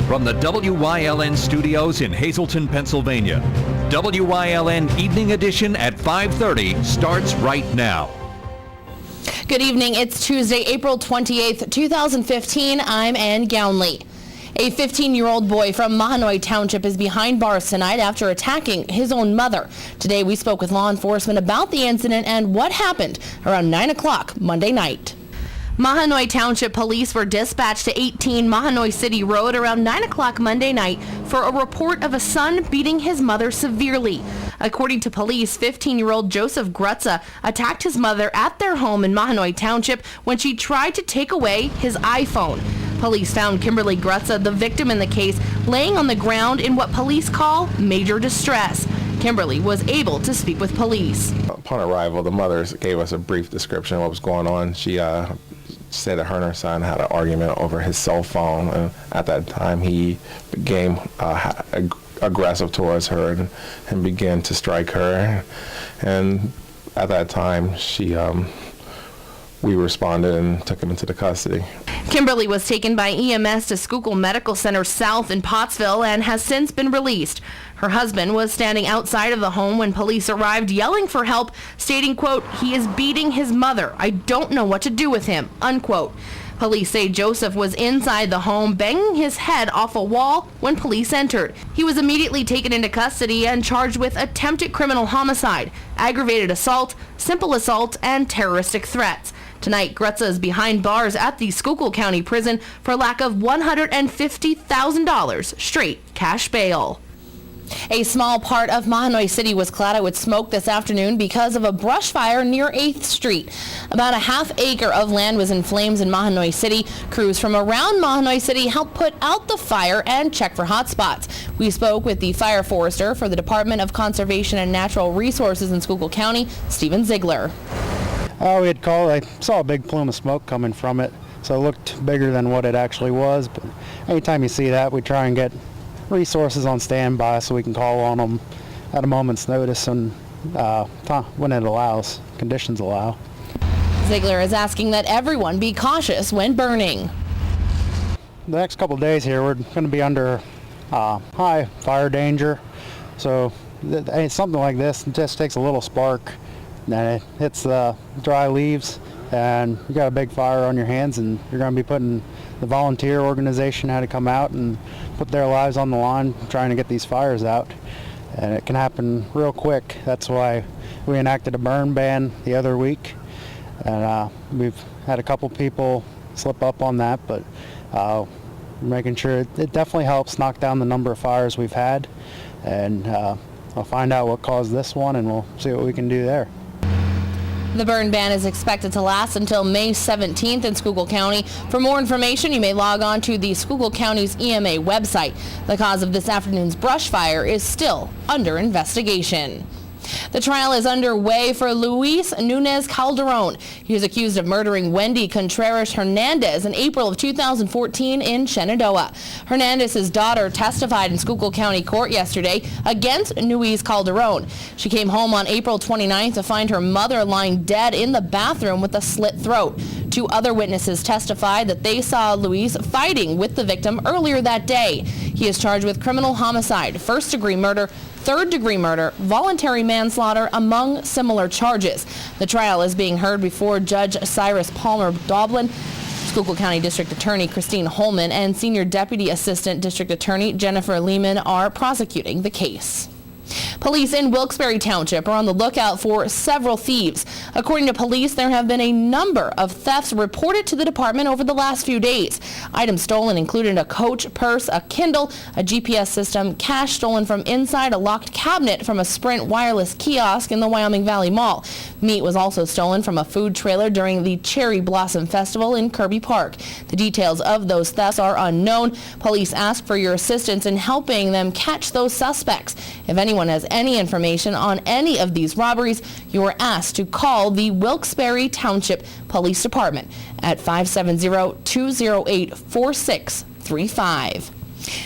from the WYLN studios in Hazleton, Pennsylvania. WYLN Evening Edition at 5:30 starts right now. Good evening. It's Tuesday, April 28th, 2015. I'm Ann Gownley. A 15-year-old boy from Mahanoy Township is behind bars tonight after attacking his own mother. Today we spoke with law enforcement about the incident and what happened around 9 o'clock Monday night. Mahanoy Township police were dispatched to 18 Mahanoy City Road around 9 o'clock Monday night for a report of a son beating his mother severely. According to police, 15-year-old Joseph Grutza attacked his mother at their home in Mahanoy Township when she tried to take away his iPhone. Police found Kimberly Grutza, the victim in the case, laying on the ground in what police call major distress. Kimberly was able to speak with police. Upon arrival, the mother gave us a brief description of what was going on. She said that her and her son had an argument over his cell phone, and at that time he became aggressive towards her and began to strike her. And at that time, we responded and took him into the custody. Kimberly was taken by EMS to Schuylkill Medical Center South in Pottsville and has since been released. Her husband was standing outside of the home when police arrived, yelling for help, stating, quote, "He is beating his mother. I don't know what to do with him," unquote. Police say Joseph was inside the home banging his head off a wall when police entered. He was immediately taken into custody and charged with attempted criminal homicide, aggravated assault, simple assault, and terroristic threats. Tonight, Grutza is behind bars at the Schuylkill County Prison for lack of $150,000 straight cash bail. A small part of Mahanoy City was clouded with smoke this afternoon because of a brush fire near 8th Street. About a half acre of land was in flames in Mahanoy City. Crews from around Mahanoy City helped put out the fire and check for hot spots. We spoke with the fire forester for the Department of Conservation and Natural Resources in Schuylkill County, Stephen Ziegler. We had called, I saw a big plume of smoke coming from it, so it looked bigger than what it actually was. But anytime you see that, we try and get resources on standby so we can call on them at a moment's notice and when it allows, conditions allow. Ziegler is asking that everyone be cautious when burning. The next couple of days here, we're going to be under high fire danger, so something like this just takes a little spark. And it hits the dry leaves, and you got a big fire on your hands, and you're going to be putting the volunteer organization had to come out and put their lives on the line trying to get these fires out. And it can happen real quick. That's why we enacted a burn ban the other week. And we've had a couple people slip up on that, but making sure it definitely helps knock down the number of fires we've had. And I'll find out what caused this one, and we'll see what we can do there. The burn ban is expected to last until May 17th in Schuylkill County. For more information, you may log on to the Schuylkill County's EMA website. The cause of this afternoon's brush fire is still under investigation. The trial is underway for Luis Nunez Calderon. He is accused of murdering Wendy Contreras Hernandez in April of 2014 in Shenandoah. Hernandez's daughter testified in Schuylkill County Court yesterday against Luis Calderon. She came home on April 29th to find her mother lying dead in the bathroom with a slit throat. Two other witnesses testified that they saw Luis fighting with the victim earlier that day. He is charged with criminal homicide, first-degree murder, third-degree murder, voluntary manslaughter, among similar charges. The trial is being heard before Judge Cyrus Palmer Doblin. Schuylkill County District Attorney Christine Holman and Senior Deputy Assistant District Attorney Jennifer Lehman are prosecuting the case. Police in Wilkes-Barre Township are on the lookout for several thieves. According to police, there have been a number of thefts reported to the department over the last few days. Items stolen included a Coach purse, a Kindle, a GPS system, cash stolen from inside a locked cabinet from a Sprint wireless kiosk in the Wyoming Valley Mall. Meat was also stolen from a food trailer during the Cherry Blossom Festival in Kirby Park. The details of those thefts are unknown. Police ask for your assistance in helping them catch those suspects. If anyone has any information on any of these robberies, you are asked to call the Wilkes-Barre Township Police Department at 570-208-4635.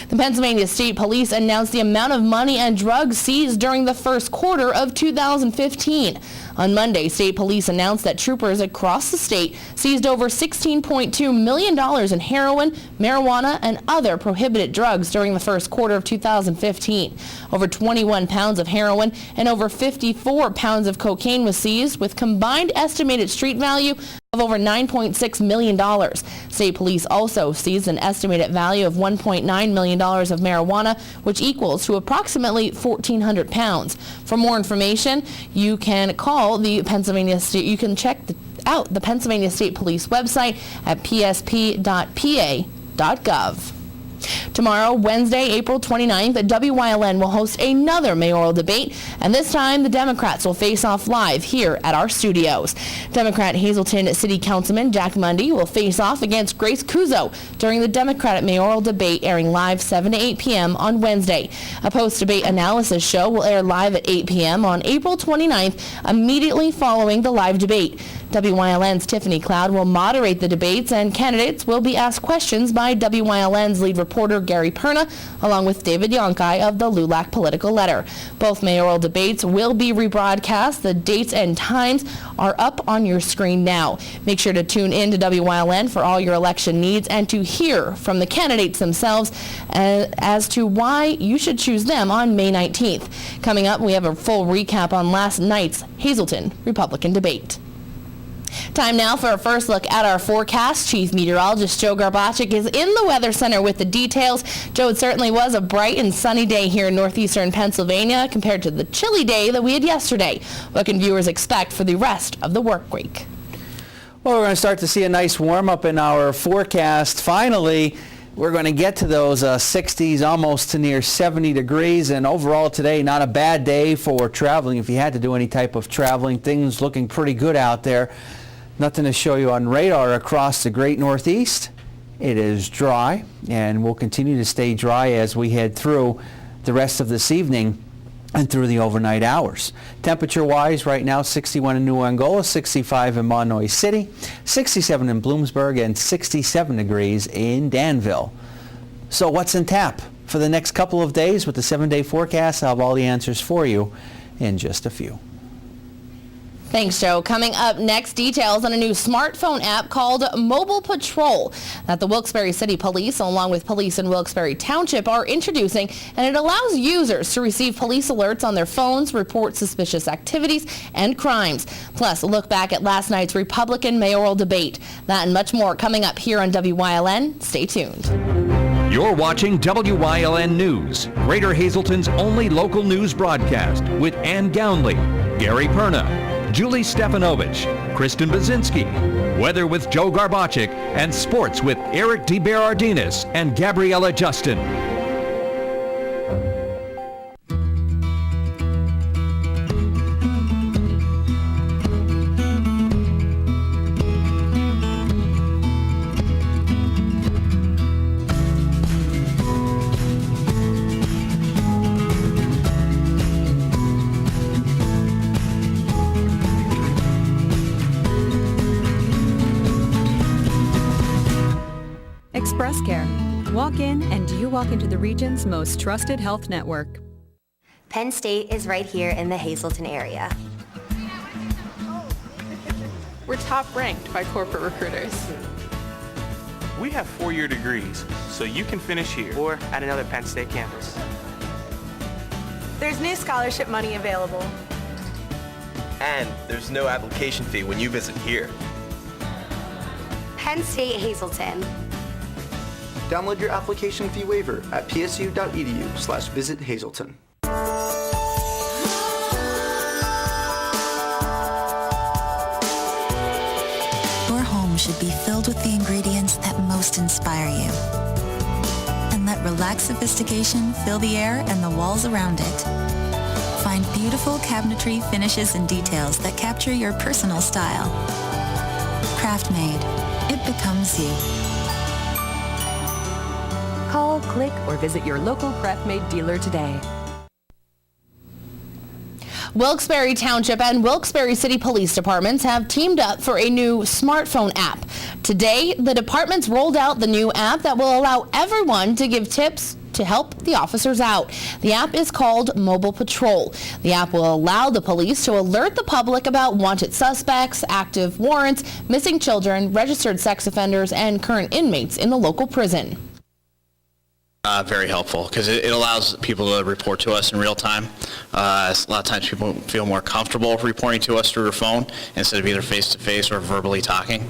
The Pennsylvania State Police announced the amount of money and drugs seized during the first quarter of 2015. On Monday, state police announced that troopers across the state seized over $16.2 million in heroin, marijuana, and other prohibited drugs during the first quarter of 2015. Over 21 pounds of heroin and over 54 pounds of cocaine was seized, with combined estimated street value of over $9.6 million. State police also seized an estimated value of $1.9 million of marijuana, which equals to approximately 1,400 pounds. For more information, you can call the Pennsylvania State. You can check out the Pennsylvania State Police website at psp.pa.gov. Tomorrow, Wednesday, April 29th, WYLN will host another mayoral debate, and this time the Democrats will face off live here at our studios. Democrat Hazleton City Councilman Jack Mundy will face off against Grace Kuzo during the Democratic mayoral debate, airing live 7 to 8 p.m. on Wednesday. A post-debate analysis show will air live at 8 p.m. on April 29th, immediately following the live debate. WYLN's Tiffany Cloud will moderate the debates, and candidates will be asked questions by WYLN's lead reporter Gary Perna, along with David Yonkai of the LULAC Political Letter. Both mayoral debates will be rebroadcast. The dates and times are up on your screen now. Make sure to tune in to WYLN for all your election needs and to hear from the candidates themselves as to why you should choose them on May 19th. Coming up, we have a full recap on last night's Hazleton Republican debate. Time now for a first look at our forecast. Chief Meteorologist Joe Garbacik is in the Weather Center with the details. Joe, it certainly was a bright and sunny day here in northeastern Pennsylvania compared to the chilly day that we had yesterday. What can viewers expect for the rest of the work week? Well, we're going to start to see a nice warm-up in our forecast. Finally, we're going to get to those 60s, almost to near 70 degrees, and overall today, not a bad day for traveling. If you had to do any type of traveling, things looking pretty good out there. Nothing to show you on radar across the great Northeast. It is dry, and will continue to stay dry as we head through the rest of this evening and through the overnight hours. Temperature-wise, right now, 61 in New Angola, 65 in Monomoy City, 67 in Bloomsburg, and 67 degrees in Danville. So what's in tap for the next couple of days with the 7-day forecast? I'll have all the answers for you in just a few. Thanks, Joe. Coming up next, details on a new smartphone app called Mobile Patrol that the Wilkes-Barre City Police, along with police in Wilkes-Barre Township, are introducing, and it allows users to receive police alerts on their phones, report suspicious activities and crimes. Plus, a look back at last night's Republican mayoral debate. That and much more coming up here on WYLN. Stay tuned. You're watching WYLN News, Greater Hazleton's only local news broadcast, with Ann Gownley, Gary Perna, Julie Stefanovich, Kristen Bazinski, weather with Joe Garbacik, and sports with Eric DeBerardinis and Gabriella Justin. Express Care. Walk in and you walk into the region's most trusted health network. Penn State is right here in the Hazleton area. We're top ranked by corporate recruiters. We have 4-year degrees, so you can finish here or at another Penn State campus. There's new scholarship money available. And there's no application fee when you visit here. Penn State Hazleton. Download your application fee waiver at psu.edu/visit Hazleton. Your home should be filled with the ingredients that most inspire you. And let relaxed sophistication fill the air and the walls around it. Find beautiful cabinetry, finishes, and details that capture your personal style. Craft-made. It becomes you. Call, click, or visit your local Craft-Made dealer today. Wilkes-Barre Township and Wilkes-Barre City Police Departments have teamed up for a new smartphone app. Today, the departments rolled out the new app that will allow everyone to give tips to help the officers out. The app is called Mobile Patrol. The app will allow the police to alert the public about wanted suspects, active warrants, missing children, registered sex offenders, and current inmates in the local prison. Very helpful because it allows people to report to us in real time. A lot of times people feel more comfortable reporting to us through their phone instead of either face-to-face or verbally talking.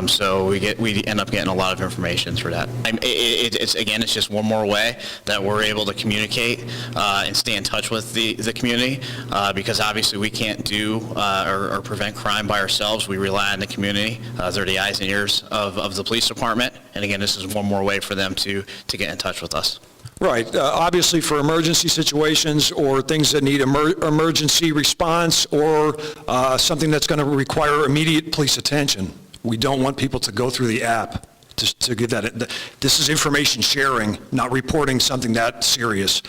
So we end up getting a lot of information through that. It's just one more way that we're able to communicate and stay in touch with the community because obviously we can't do or prevent crime by ourselves. We rely on the community. They're the eyes and ears of the police department. And again, this is one more way for them to get in touch with us. Right. Obviously for emergency situations or things that need emergency response or something that's going to require immediate police attention, we don't want people to go through the app to give that. This is information sharing, not reporting something that serious.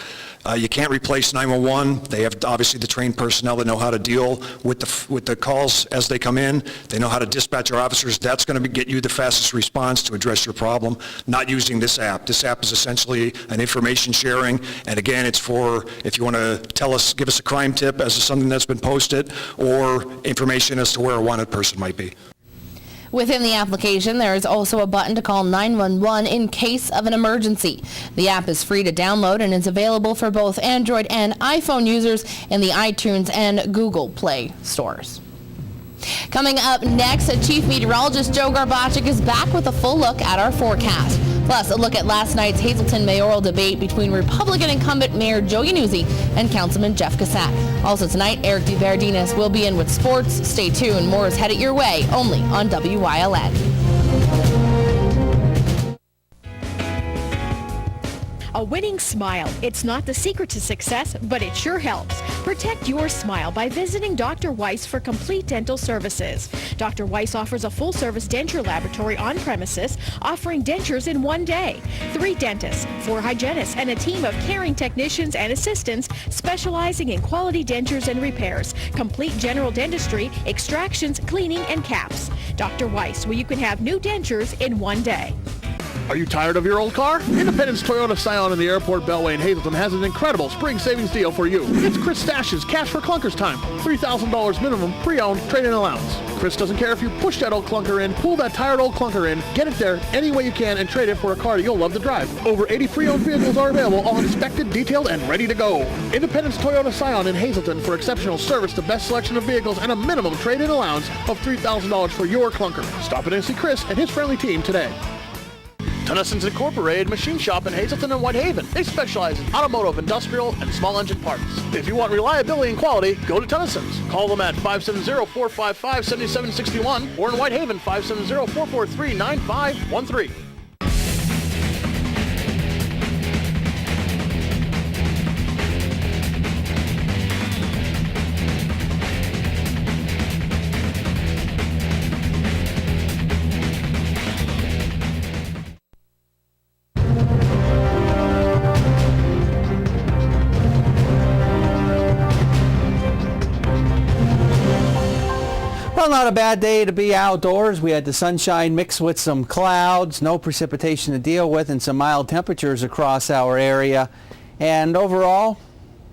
You can't replace 911. They have obviously the trained personnel that know how to deal with the calls as they come in. They know how to dispatch our officers. That's going to get you the fastest response to address your problem, not using this app. This app is essentially an information sharing, and again, it's for if you want to give us a crime tip as to something that's been posted or information as to where a wanted person might be. Within the application, there is also a button to call 911 in case of an emergency. The app is free to download and is available for both Android and iPhone users in the iTunes and Google Play stores. Coming up next, Chief Meteorologist Joe Garbacik is back with a full look at our forecast. Plus, a look at last night's Hazleton mayoral debate between Republican incumbent Mayor Joe Yannuzzi and Councilman Jeff Cassat. Also tonight, Eric DeVerdinis will be in with sports. Stay tuned. More is headed your way, only on WYLN. A winning smile. It's not the secret to success, but it sure helps. Protect your smile by visiting Dr. Weiss for complete dental services. Dr. Weiss offers a full-service denture laboratory on premises, offering dentures in one day. 3 dentists, 4 hygienists, and a team of caring technicians and assistants specializing in quality dentures and repairs, complete general dentistry, extractions, cleaning, and caps. Dr. Weiss, where you can have new dentures in one day. Are you tired of your old car? Independence Toyota Scion in the Airport Beltway in Hazleton has an incredible spring savings deal for you. It's Chris Stash's Cash for Clunkers time. $3,000 minimum pre-owned trade-in allowance. Chris doesn't care if you push that old clunker in, pull that tired old clunker in, get it there any way you can and trade it for a car you'll love to drive. Over 80 pre-owned vehicles are available, all inspected, detailed, and ready to go. Independence Toyota Scion in Hazleton for exceptional service, the best selection of vehicles, and a minimum trade-in allowance of $3,000 for your clunker. Stop in and see Chris and his friendly team today. Tennyson's Incorporated Machine Shop in Hazleton and Whitehaven. They specialize in automotive, industrial, and small engine parts. If you want reliability and quality, go to Tennyson's. Call them at 570-455-7761 or in Whitehaven, 570-443-9513. Well, not a bad day to be outdoors. We had the sunshine mixed with some clouds, no precipitation to deal with, and some mild temperatures across our area. And overall,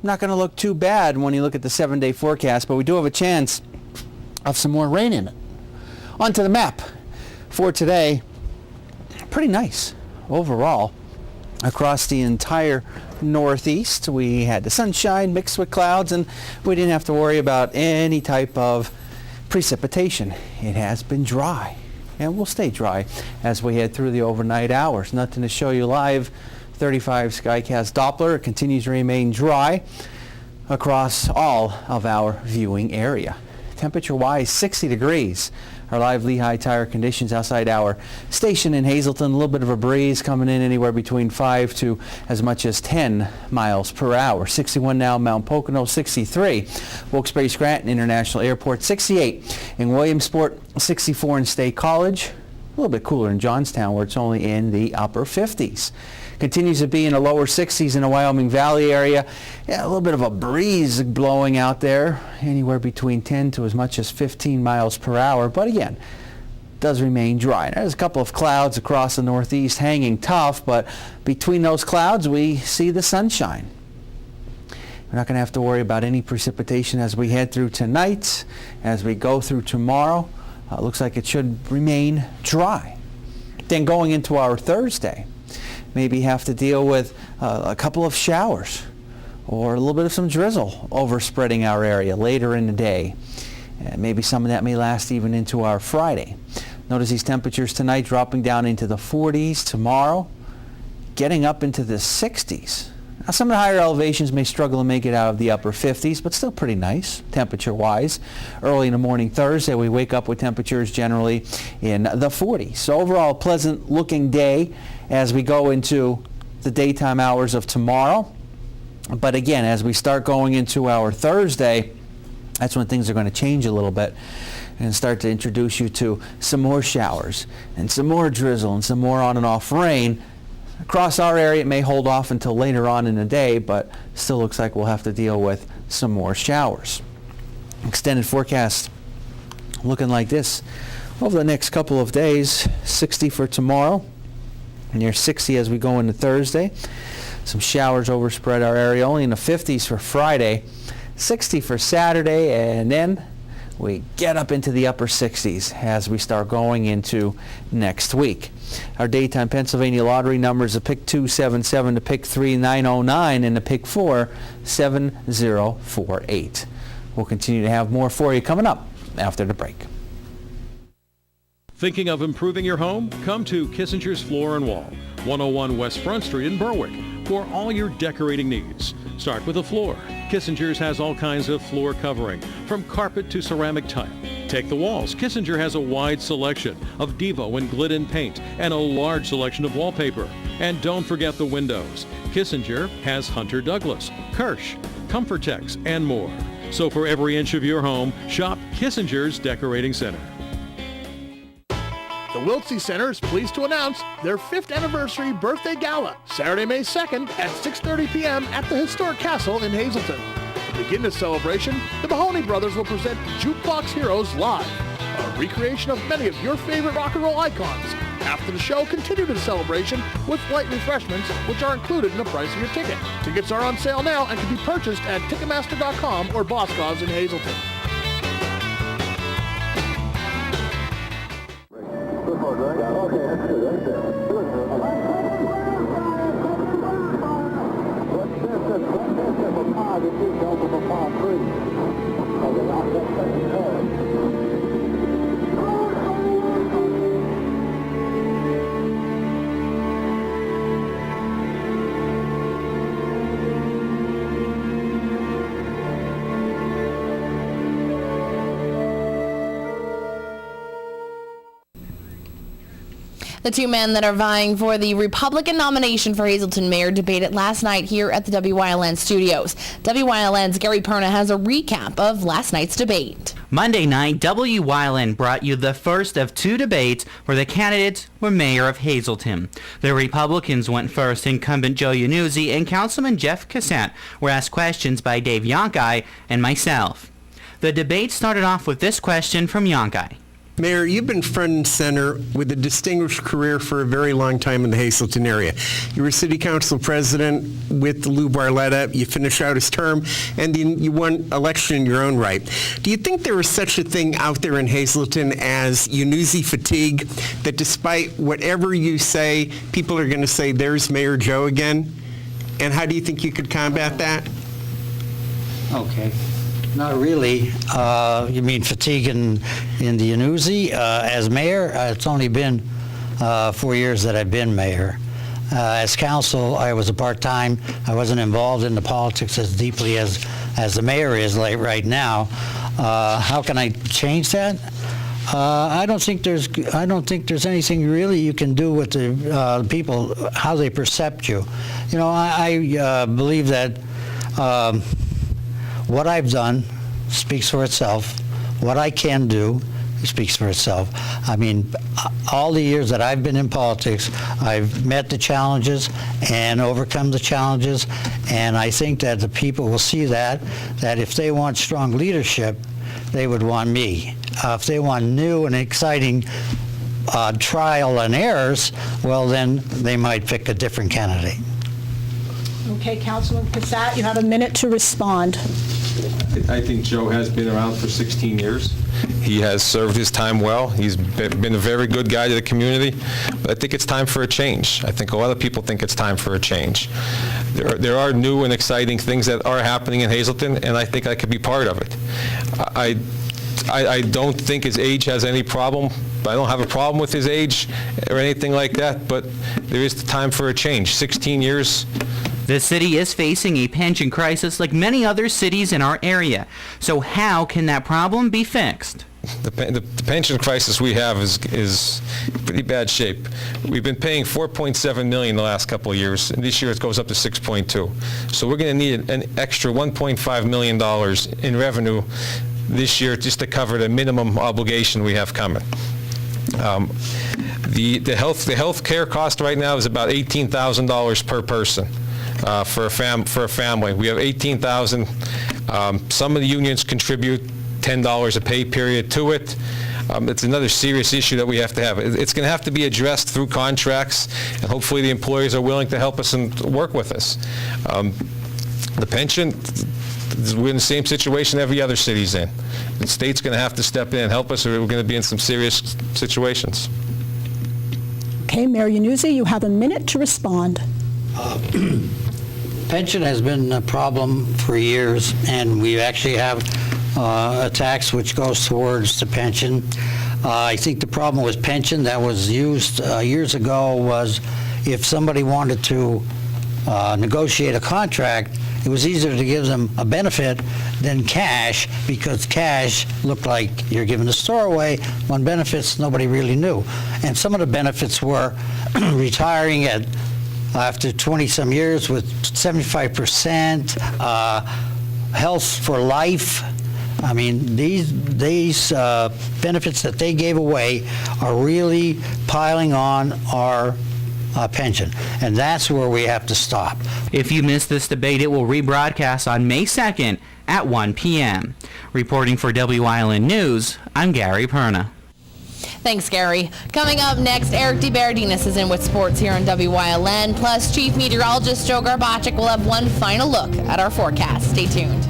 not going to look too bad when you look at the 7-day forecast, but we do have a chance of some more rain in it. Onto the map for today. Pretty nice overall across the entire northeast. We had the sunshine mixed with clouds, and we didn't have to worry about any type of precipitation. It has been dry and will stay dry as we head through the overnight hours. Nothing to show you live. 35 Skycast Doppler. It continues to remain dry across all of our viewing area. Temperature-wise, 60 degrees. Our live Lehigh Tire conditions outside our station in Hazleton. A little bit of a breeze coming in anywhere between 5 to as much as 10 miles per hour. 61 now Mount Pocono, 63. Wilkes-Barre Scranton International Airport, 68. In Williamsport, 64 in State College. A little bit cooler in Johnstown where it's only in the upper 50s. Continues to be in the lower 60s in the Wyoming Valley area. Yeah, a little bit of a breeze blowing out there, anywhere between 10 to as much as 15 miles per hour. But again, does remain dry. There's a couple of clouds across the northeast hanging tough, but between those clouds we see the sunshine. We're not going to have to worry about any precipitation as we head through tonight. As we go through tomorrow, looks like it should remain dry. Then going into our Thursday, maybe have to deal with a couple of showers or a little bit of some drizzle overspreading our area later in the day. And maybe some of that may last even into our Friday. Notice these temperatures tonight dropping down into the 40s, tomorrow getting up into the 60s. Now, some of the higher elevations may struggle to make it out of the upper 50s, but still pretty nice temperature-wise. Early in the morning Thursday, we wake up with temperatures generally in the 40s. So overall, a pleasant-looking day as we go into the daytime hours of tomorrow. But again, as we start going into our Thursday, that's when things are going to change a little bit and start to introduce you to some more showers and some more drizzle and some more on and off rain. Across our area, it may hold off until later on in the day, but still looks like we'll have to deal with some more showers. Extended forecast looking like this over the next couple of days. 60 for tomorrow, near 60 as we go into Thursday. Some showers overspread our area, only in the 50s for Friday. 60 for Saturday, and then we get up into the upper 60s as we start going into next week. Our daytime Pennsylvania lottery numbers: the pick 277, the pick 3 909, and the pick 4 7048. We'll continue to have more for you coming up after the break. Thinking of improving your home? Come to Kissinger's Floor and Wall, 101 West Front Street in Berwick, for all your decorating needs. Start with a floor. Kissinger's has all kinds of floor covering, from carpet to ceramic tile. Take the walls. Kissinger has a wide selection of Devo and Glidden paint and a large selection of wallpaper. And don't forget the windows. Kissinger has Hunter Douglas, Kirsch, Comfortex, and more. So for every inch of your home, shop Kissinger's Decorating Center. The Wiltsey Center is pleased to announce their 5th anniversary birthday gala, Saturday, May 2nd at 6:30 p.m. at the Historic Castle in Hazleton. To begin this celebration, the Mahoney Brothers will present Jukebox Heroes Live, a recreation of many of your favorite rock and roll icons. After the show, continue the celebration with light refreshments, which are included in the price of your ticket. Tickets are on sale now and can be purchased at Ticketmaster.com or Boscov's in Hazleton. The two men that are vying for the Republican nomination for Hazleton Mayor debated last night here at the WYLN studios. WYLN's Gary Perna has a recap of last night's debate. Monday night, WYLN brought you the first of two debates where the candidates were mayor of Hazleton. The Republicans went first. Incumbent Joe Yanuzzi and Councilman Jeff Cassett were asked questions by Dave Yonkai and myself. The debate started off with this question from Yonkai. Mayor, you've been front and center with a distinguished career for a very long time in the Hazleton area. You were city council president with Lou Barletta. You finished out his term, and then you won election in your own right. Do you think there is such a thing out there in Hazleton as Yanuzzi fatigue, that despite whatever you say, people are going to say, there's Mayor Joe again? And how do you think you could combat that? Okay. Not really. You mean fatigue in the Yanuzzi? As mayor, it's only been 4 years that I've been mayor. As council, I was a part-time. I wasn't involved in the politics as deeply as the mayor is right now. How can I change that? I don't think there's anything really you can do with the people, how they perceive you. You know, I believe that what I've done speaks for itself. What I can do speaks for itself. I mean, all the years that I've been in politics, I've met the challenges and overcome the challenges, and I think that the people will see that if they want strong leadership, they would want me. If they want new and exciting trial and errors, well, then they might pick a different candidate. Okay, Councilman Cassatt, you have a minute to respond. I think Joe has been around for 16 years. He has served his time well. He's been a very good guy to the community. But I think it's time for a change. I think a lot of people think it's time for a change. There are new and exciting things that are happening in Hazleton, and I think I could be part of it. I don't think his age has any problem. I don't have a problem with his age or anything like that, but there is the time for a change. 16 years. The city is facing a pension crisis like many other cities in our area. So how can that problem be fixed? The pension crisis we have is pretty bad shape. We've been paying $4.7 million the last couple of years, and this year it goes up to $6.2. So we're going to need an extra $1.5 million in revenue this year just to cover the minimum obligation we have coming. The health care cost right now is about $18,000 per person. For a family. We have 18,000. Some of the unions contribute $10 a pay period to it. It's another serious issue that we have to have. It's going to have to be addressed through contracts, and hopefully the employers are willing to help us and work with us. The pension, we're in the same situation every other city's in. The state's going to have to step in and help us, or we're going to be in some serious situations. Okay, Mayor Iannuzzi, you have a minute to respond. Pension has been a problem for years, and we actually have a tax which goes towards the pension. I think the problem with pension that was used years ago was if somebody wanted to negotiate a contract, it was easier to give them a benefit than cash, because cash looked like you're giving the store away, when benefits nobody really knew. And some of the benefits were retiring after 20-some years with 75%, health for life. I mean, these benefits that they gave away are really piling on our pension, and that's where we have to stop. If you missed this debate, it will rebroadcast on May 2nd at 1 p.m. Reporting for WILN News, I'm Gary Perna. Thanks, Gary. Coming up next, Eric DeBerardinis is in with sports here on WILN. Plus, Chief Meteorologist Joe Garbacic will have one final look at our forecast. Stay tuned.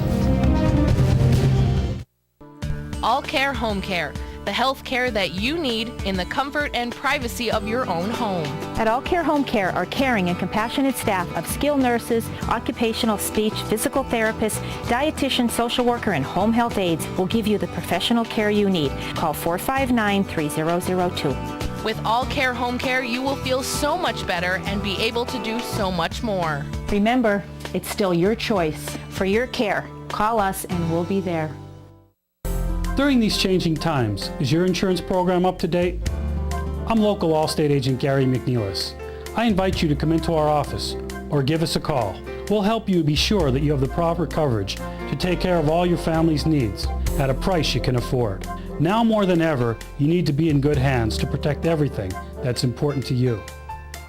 All Care Home Care, the health care that you need in the comfort and privacy of your own home. At All Care Home Care, our caring and compassionate staff of skilled nurses, occupational speech, physical therapists, dietitian, social worker, and home health aides will give you the professional care you need. Call 459-3002. With All Care Home Care, you will feel so much better and be able to do so much more. Remember, it's still your choice. For your care, call us and we'll be there. During these changing times, is your insurance program up to date? I'm local Allstate agent Gary McNeilis. I invite you to come into our office or give us a call. We'll help you be sure that you have the proper coverage to take care of all your family's needs at a price you can afford. Now more than ever, you need to be in good hands to protect everything that's important to you.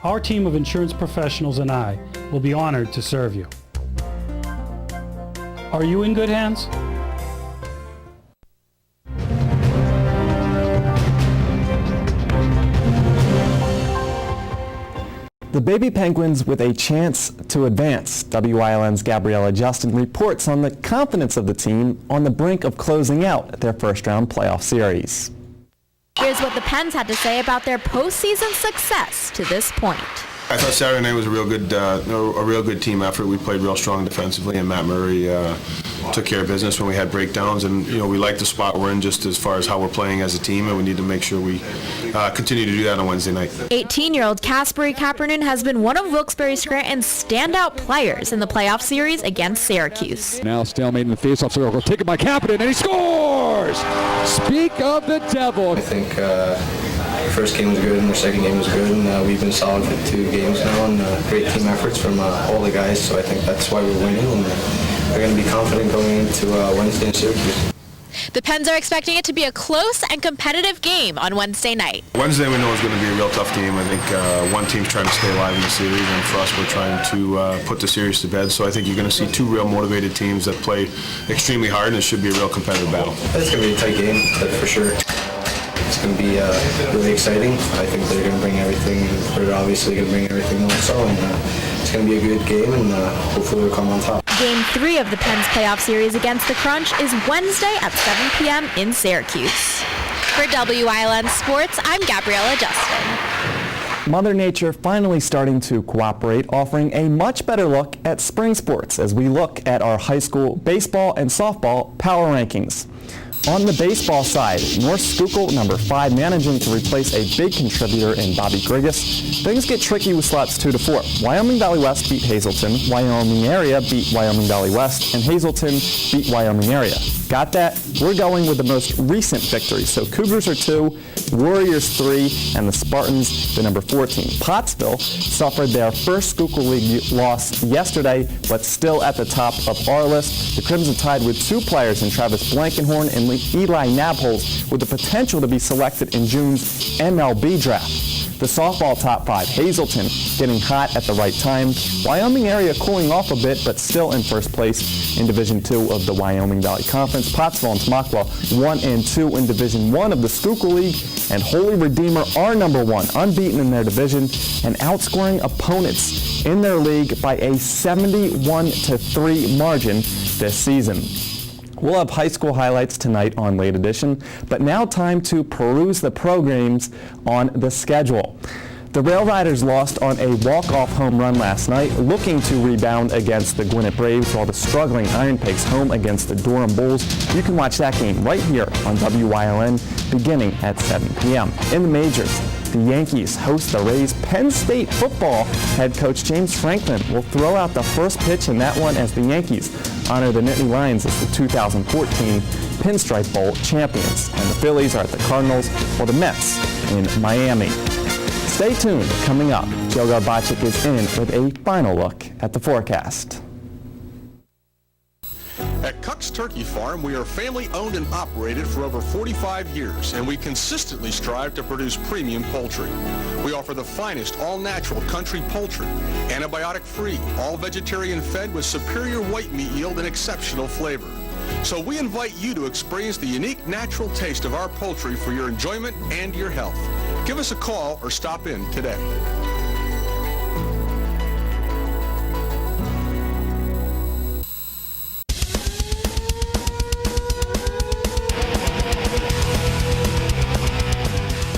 Our team of insurance professionals and I will be honored to serve you. Are you in good hands? The baby Penguins with a chance to advance. WILN's Gabriella Justin reports on the confidence of the team on the brink of closing out their first-round playoff series. Here's what the Pens had to say about their postseason success to this point. I thought Saturday night was a real good team effort. We played real strong defensively, and Matt Murray took care of business when we had breakdowns. And we like the spot we're in just as far as how we're playing as a team, and we need to make sure we continue to do that on Wednesday night. 18-year-old Kasperi Kapanen has been one of Wilkes-Barre Scranton's standout players in the playoff series against Syracuse. Now stalemate in the faceoff circle, taken by Kapanen, and he scores! Speak of the devil. I think the first game was good and the second game was good, and we've been solid for 2 games now, and great team efforts from all the guys, so I think that's why we're winning, and we're going to be confident going into Wednesday in Syracuse. The Pens are expecting it to be a close and competitive game on Wednesday night. Wednesday we know is going to be a real tough game. I think one team's trying to stay alive in the series, and for us we're trying to put the series to bed. So I think you're going to see 2 real motivated teams that play extremely hard, and it should be a real competitive battle. It's going to be a tight game, that's for sure. it's going to be really exciting. I think they're going to bring everything. They're obviously going to bring everything also, and it's going to be a good game, and hopefully we'll come on top. Game 3 of the Pens playoff series against the Crunch is Wednesday at 7 p.m. in Syracuse. For WILN Sports, I'm Gabriella Justin. Mother Nature finally starting to cooperate, offering a much better look at spring sports as we look at our high school baseball and softball power rankings. On the baseball side, North Schuylkill, number 5, managing to replace a big contributor in Bobby Grigas. Things get tricky with slots 2 to 4. Wyoming Valley West beat Hazleton, Wyoming Area beat Wyoming Valley West, and Hazleton beat Wyoming Area. Got that? We're going with the most recent victories. So Cougars are 2, Warriors 3, and the Spartans, the number 14. Pottsville suffered their first Schuylkill League loss yesterday, but still at the top of our list. The Crimson Tide with 2 players in Travis Blankenhorn and Eli Nabholz with the potential to be selected in June's MLB draft. The softball top 5, Hazleton getting hot at the right time. Wyoming Area cooling off a bit, but still in first place in Division 2 of the Wyoming Valley Conference. Pottsville and Tamaqua 1 and 2 in Division 1 of the Schuylkill League. And Holy Redeemer are number 1, unbeaten in their division, and outscoring opponents in their league by a 71-3 margin this season. We'll have high school highlights tonight on Late Edition, but now time to peruse the programs on the schedule. The Rail Riders lost on a walk-off home run last night, looking to rebound against the Gwinnett Braves, while the struggling Iron Pigs home against the Durham Bulls. You can watch that game right here on WILN beginning at 7 p.m. In the majors, the Yankees host the Rays. Penn State football head coach James Franklin will throw out the first pitch in that one as the Yankees honor the Nittany Lions as the 2014 Pinstripe Bowl champions. And the Phillies are at the Cardinals, while the Mets in Miami. Stay tuned. Coming up, Joe Garbacik is in with a final look at the forecast. At Cuck's Turkey Farm, we are family owned and operated for over 45 years, and we consistently strive to produce premium poultry. We offer the finest all-natural country poultry, antibiotic-free, all-vegetarian fed with superior white meat yield and exceptional flavor. So we invite you to experience the unique natural taste of our poultry for your enjoyment and your health. Give us a call or stop in today.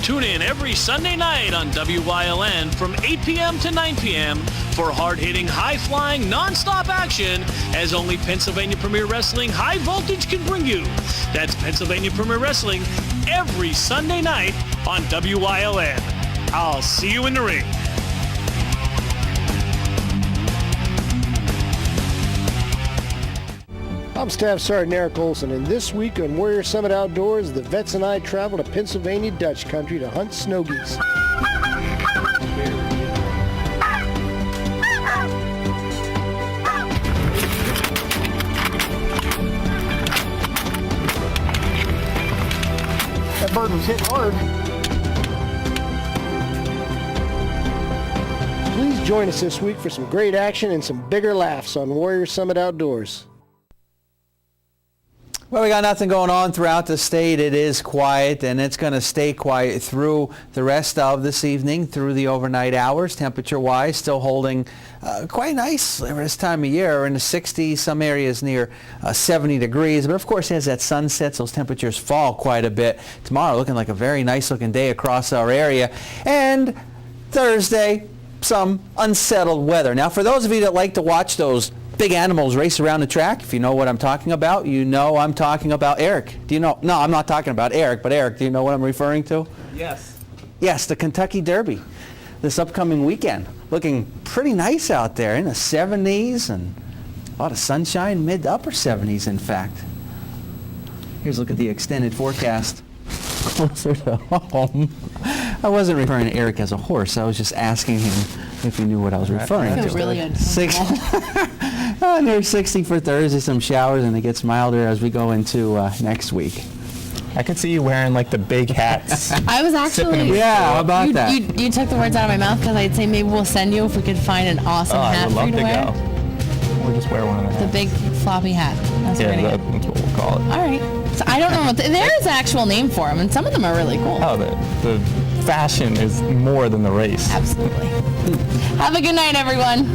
Tune in every Sunday night on WILN from 8 p.m. to 9 p.m. for hard-hitting, high-flying, non-stop action as only Pennsylvania Premier Wrestling High Voltage can bring you. That's Pennsylvania Premier Wrestling every Sunday night on WILN. I'll see you in the ring. I'm Staff Sergeant Eric Olson, and this week on Warrior Summit Outdoors, the vets and I travel to Pennsylvania Dutch Country to hunt snow geese. That bird was hit hard. Please join us this week for some great action and some bigger laughs on Warrior Summit Outdoors. Well, we got nothing going on throughout the state. It is quiet, and it's going to stay quiet through the rest of this evening, through the overnight hours. Temperature-wise, still holding quite nice for this time of year, in the 60s, some areas near 70 degrees. But, of course, as that sun sets, those temperatures fall quite a bit. Tomorrow looking like a very nice-looking day across our area. And Thursday, some unsettled weather. Now, for those of you that like to watch those big animals race around the track, if you know what I'm talking about, you know I'm talking about Eric. Do you know? No, I'm not talking about Eric, but Eric, do you know what I'm referring to? Yes. Yes, the Kentucky Derby this upcoming weekend. Looking pretty nice out there in the 70s and a lot of sunshine, mid to upper 70s in fact. Here's a look at the extended forecast closer to home. I wasn't referring to Eric as a horse. I was just asking him if he knew what I was referring to. Really Near 60 for Thursday, some showers, and it gets milder as we go into next week. I could see you wearing like the big hats. I was actually... Yeah, how about that? You took the words out of my mouth because I'd say maybe we'll send you if we could find an awesome hat for you to wear. We'll just wear one of the hats. The big floppy hat. That's that's what we'll call it. All right. So I don't know what there is an actual name for them, and some of them are really cool. Oh, the fashion is more than the race. Absolutely. Have a good night, everyone.